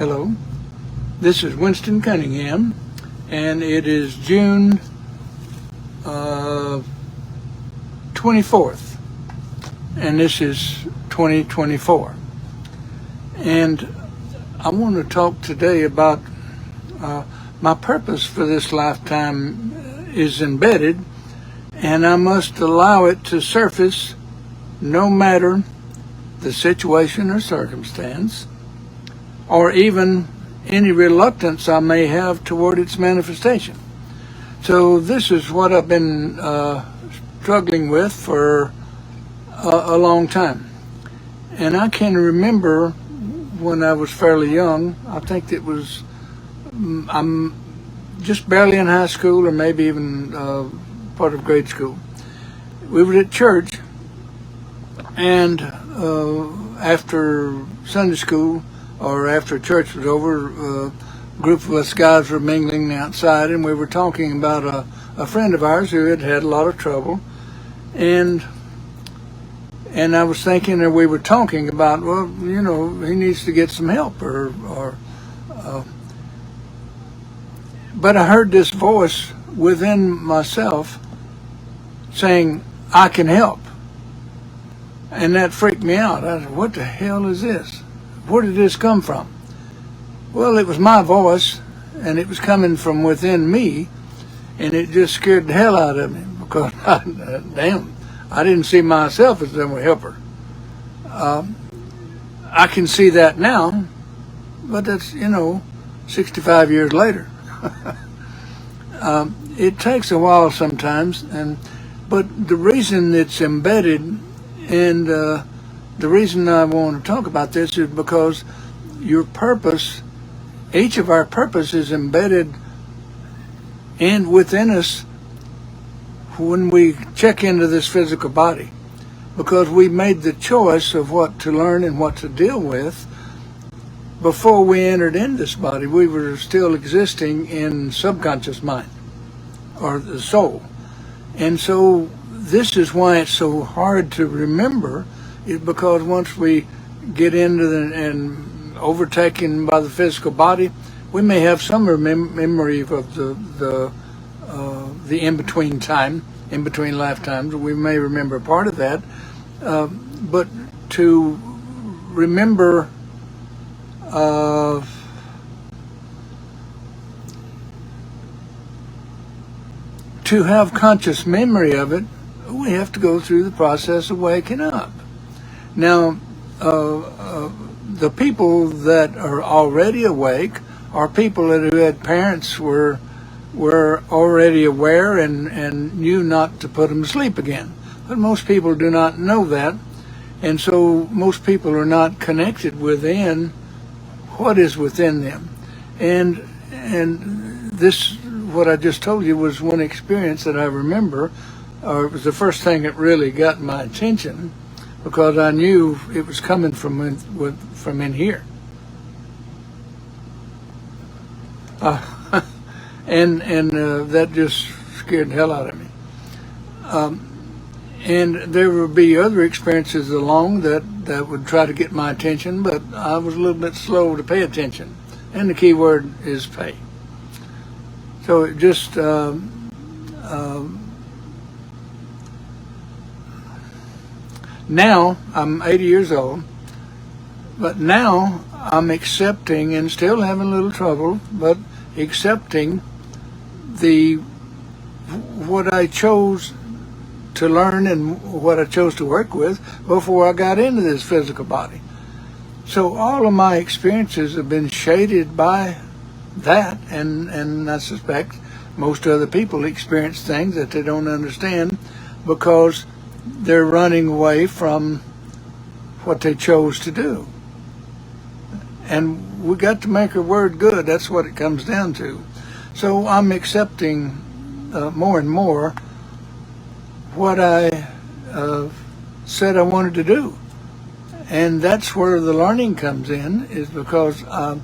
Hello, this is Winston Cunningham, and it is June 24th, and this is 2024. And I want to talk today about my purpose for this lifetime is embedded, and I must allow it to surface no matter the situation or circumstance, or even any reluctance I may have toward its manifestation. So this is what I've been struggling with for a long time. And I can remember when I was fairly young, I think it was, I'm just barely in high school or maybe even part of grade school. We were at church, and after Sunday school, or after church was over, a group of us guys were mingling outside, and we were talking about a friend of ours who had had a lot of trouble, and I was thinking, or we were talking about, well, you know, he needs to get some help, but I heard this voice within myself saying, "I can help," and that freaked me out. I said, "What the hell is this? Where did this come from?" Well, it was my voice, and it was coming from within me, and it just scared the hell out of me because, I didn't see myself as a helper. I can see that now, but that's, 65 years later. It takes a while sometimes, but the reason it's embedded, and the reason I want to talk about this is because your purpose, each of our purpose is embedded and within us when we check into this physical body, because we made the choice of what to learn and what to deal with. Before we entered in this body, we were still existing in subconscious mind, or the soul. And so this is why it's so hard to remember, is because once we get into and overtaken by the physical body, we may have some memory of the in-between time, in-between lifetimes. We may remember part of that, but to remember to have conscious memory of it, we have to go through the process of waking up. Now, the people that are already awake are people who had parents were already aware and knew not to put them to sleep again. But most people do not know that, and so most people are not connected within what is within them. And this, what I just told you, was one experience that I remember, or it was the first thing that really got my attention, because I knew it was coming from in here. And that just scared the hell out of me. And there would be other experiences along that would try to get my attention, but I was a little bit slow to pay attention. And the key word is pay. So it just now I'm 80 years old, but now I'm accepting, and still having a little trouble, but accepting what I chose to learn and what I chose to work with before I got into this physical body. So all of my experiences have been shaded by that, and I suspect most other people experience things that they don't understand because they're running away from what they chose to do. And we got to make our word good. That's what it comes down to. So I'm accepting more and more what I said I wanted to do. And that's where the learning comes in, is because I'm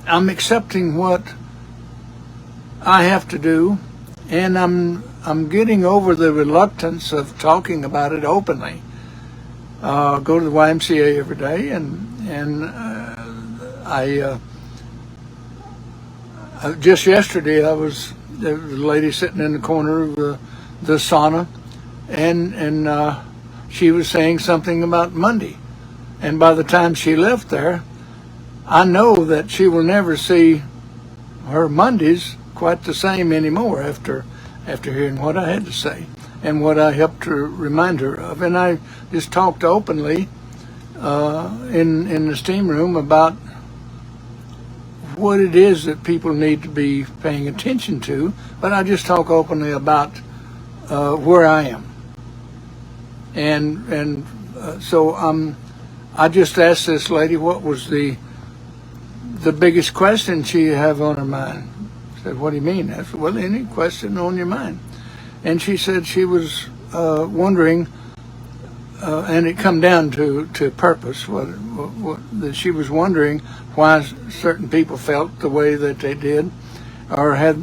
accepting what I have to do, and I'm getting over the reluctance of talking about it openly. go to the YMCA every day, and just yesterday there was a lady sitting in the corner of the sauna, and she was saying something about Monday, and by the time she left there, I know that she will never see her Mondays quite the same anymore after hearing what I had to say and what I helped to remind her of. And I just talked openly in the steam room about what it is that people need to be paying attention to, but I just talk openly about where I am. And so I just asked this lady what was the biggest question she have on her mind. I said, "What do you mean?" I said, "Well, any question on your mind." And she said she was wondering, and it come down to purpose. That she was wondering why certain people felt the way that they did, or had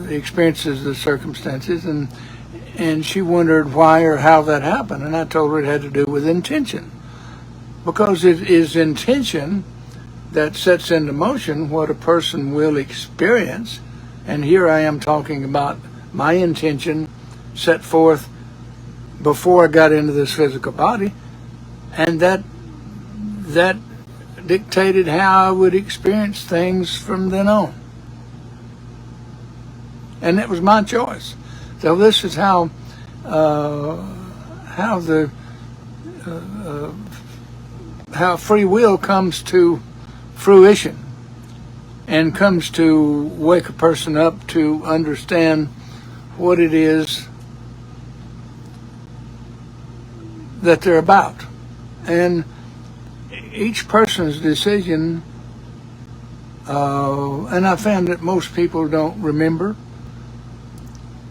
the experiences, the circumstances, and she wondered why or how that happened. And I told her it had to do with intention, because it is intention that sets into motion what a person will experience. And here I am talking about my intention set forth before I got into this physical body, and that dictated how I would experience things from then on. And that was my choice. So this is how free will comes to fruition and comes to wake a person up to understand what it is that they're about. And each person's decision, and I found that most people don't remember,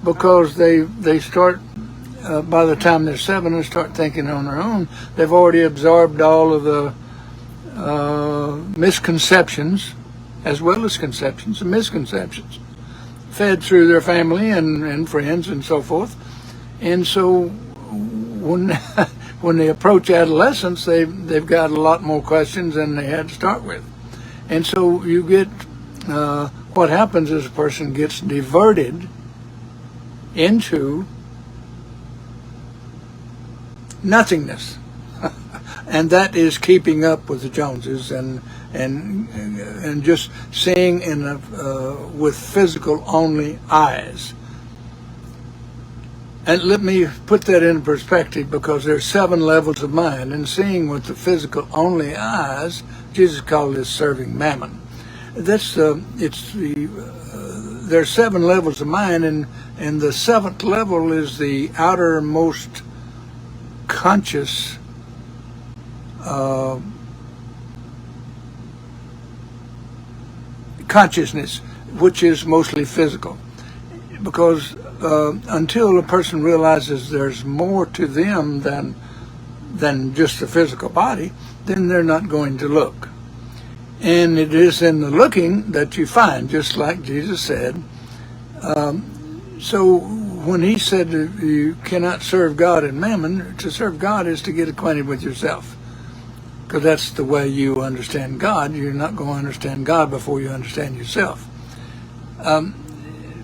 because they start, by the time they're 7 and start thinking on their own, they've already absorbed all of the misconceptions, as well as conceptions and misconceptions, fed through their family and friends and so forth. And so when they approach adolescence, they've got a lot more questions than they had to start with. And so you get, what happens is a person gets diverted into nothingness. And that is keeping up with the Joneses and just seeing with physical only eyes. And let me put that in perspective, because there's 7 levels of mind, and seeing with the physical only eyes, Jesus called this serving mammon. There's 7 levels of mind, and the 7th level is the outermost conscious consciousness, which is mostly physical, because until a person realizes there's more to them than just the physical body, then they're not going to look. And it is in the looking that you find, just like Jesus said. So when he said you cannot serve God and mammon, to serve God is to get acquainted with yourself, because that's the way you understand God. You're not going to understand God before you understand yourself.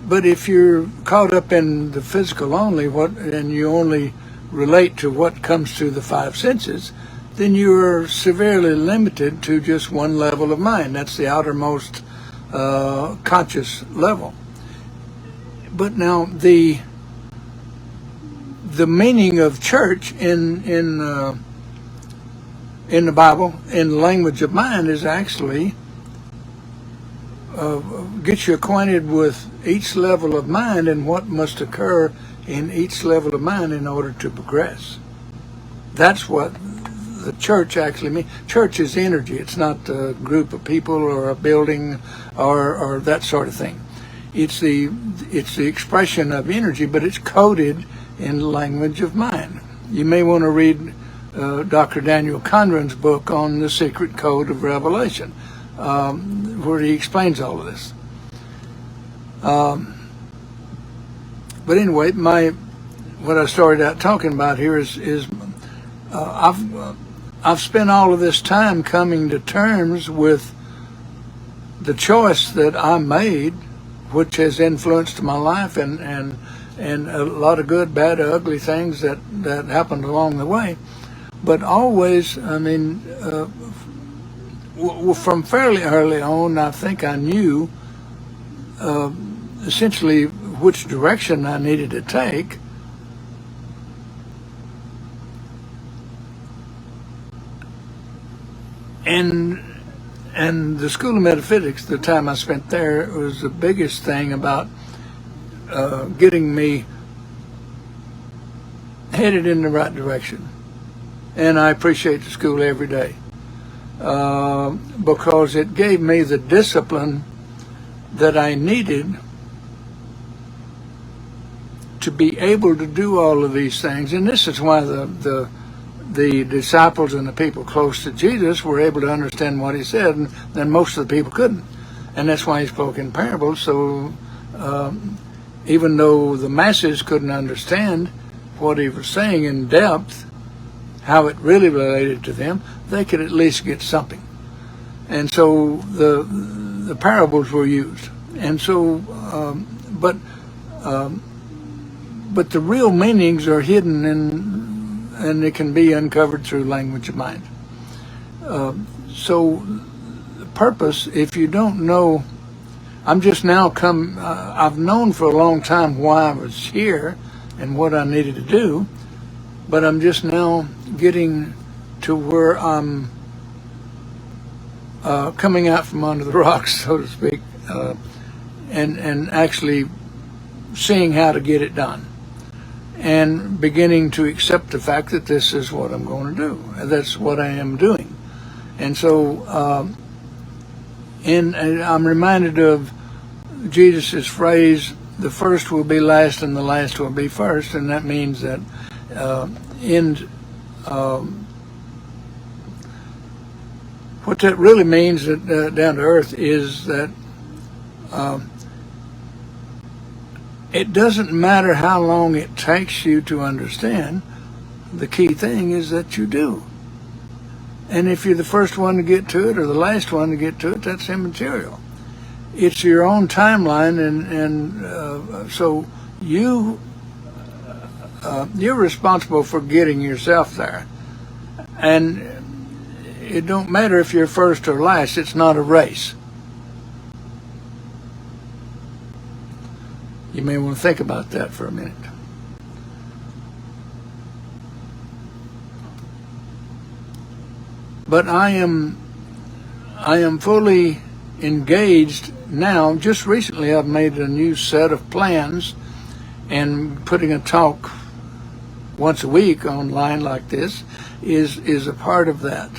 But if you're caught up in the physical only, and you only relate to what comes through the 5 senses, then you're severely limited to just one level of mind. That's the outermost conscious level. But now the meaning of church in the Bible, in the language of mind, is actually get you acquainted with each level of mind and what must occur in each level of mind in order to progress. That's what the church actually means. Church is energy. It's not a group of people or a building or that sort of thing. It's the expression of energy, but it's coded in the language of mind. You may want to read Dr. Daniel Conran's book on the secret code of revelation, where he explains all of this. But anyway, what I started out talking about here is I've spent all of this time coming to terms with the choice that I made, which has influenced my life, and a lot of good, bad, ugly things that happened along the way. But always, I mean, from fairly early on, I think I knew essentially which direction I needed to take. And the School of Metaphysics, the time I spent there, was the biggest thing about getting me headed in the right direction. And I appreciate the school every day because it gave me the discipline that I needed to be able to do all of these things. And this is why the disciples and the people close to Jesus were able to understand what he said, and most of the people couldn't. And that's why he spoke in parables. So even though the masses couldn't understand what he was saying in depth, how it really related to them, they could at least get something. And so the parables were used. And so, but the real meanings are hidden and it can be uncovered through language of mind. So the purpose, if you don't know, I'm just now I've known for a long time why I was here and what I needed to do, but I'm just now getting to where I'm coming out from under the rocks, so to speak, and actually seeing how to get it done. And beginning to accept the fact that this is what I'm going to do. That's what I am doing. And so, and I'm reminded of Jesus' phrase, the first will be last and the last will be first. And that means that what that really means down to earth is that it doesn't matter how long it takes you to understand. The key thing is that you do. And if you're the first one to get to it or the last one to get to it, that's immaterial. It's your own timeline, and so you're responsible for getting yourself there. And it don't matter if you're first or last. It's not a race. You may want to think about that for a minute. But I am fully engaged now. Just recently I've made a new set of plans, and putting a talk once a week online like this is a part of that.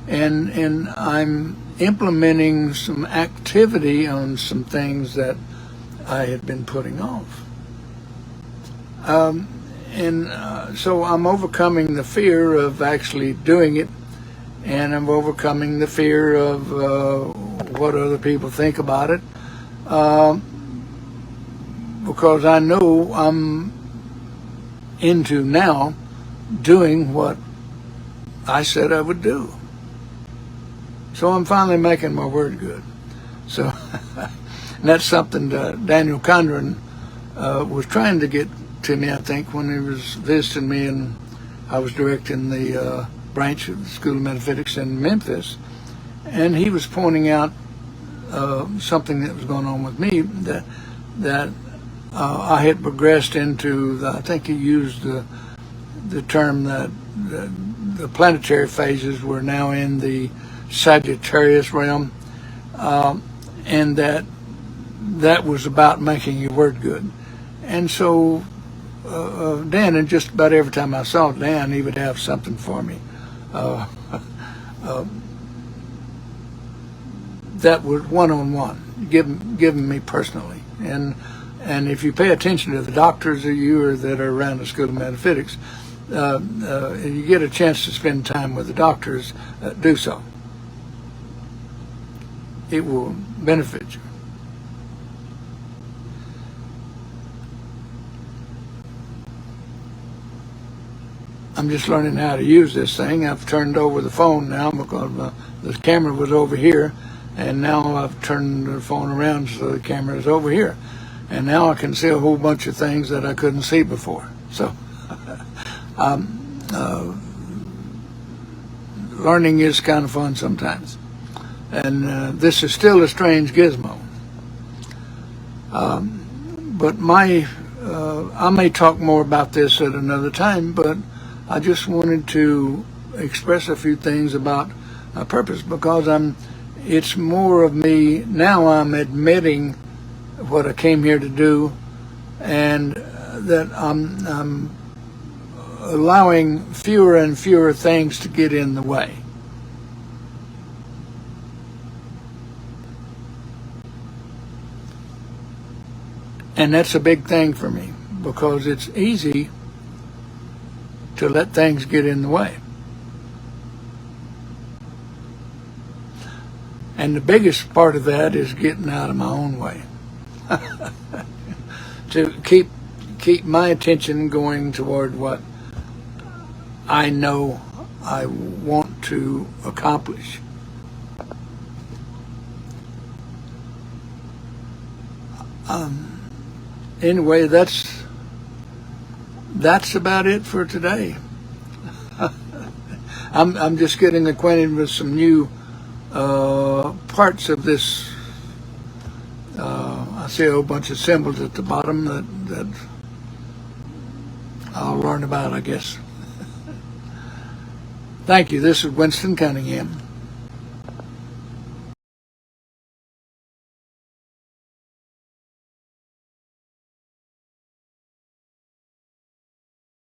And I'm implementing some activity on some things that I had been putting off. So I'm overcoming the fear of actually doing it, and I'm overcoming the fear of what other people think about it, because I know I'm into now doing what I said I would do. So I'm finally making my word good. So and that's something that Daniel Condren was trying to get to me, I think, when he was visiting me, and I was directing the branch of the School of Metaphysics in Memphis. And he was pointing out something that was going on with me, that I had progressed into, I think he used the term that the planetary phases were now in the Sagittarius realm, and that was about making your word good. And so Dan, and just about every time I saw Dan, he would have something for me. That was one-on-one, given me personally. And if you pay attention to the doctors that are around the School of Metaphysics, you get a chance to spend time with the doctors, do so. It will benefit you. I'm just learning how to use this thing. I've turned over the phone now because the camera was over here, and now I've turned the phone around so the camera is over here. And now I can see a whole bunch of things that I couldn't see before. So learning is kind of fun sometimes. And this is still a strange gizmo. But I may talk more about this at another time, but I just wanted to express a few things about my purpose, because it's more of me now. I'm admitting what I came here to do, and that I'm allowing fewer and fewer things to get in the way. And that's a big thing for me, because it's easy to let things get in the way. And the biggest part of that is getting out of my own way. To keep my attention going toward what I know I want to accomplish. Anyway, that's about it for today. I'm just getting acquainted with some new parts of this. I see a whole bunch of symbols at the bottom that I'll learn about, I guess. Thank you. This is Winston Cunningham.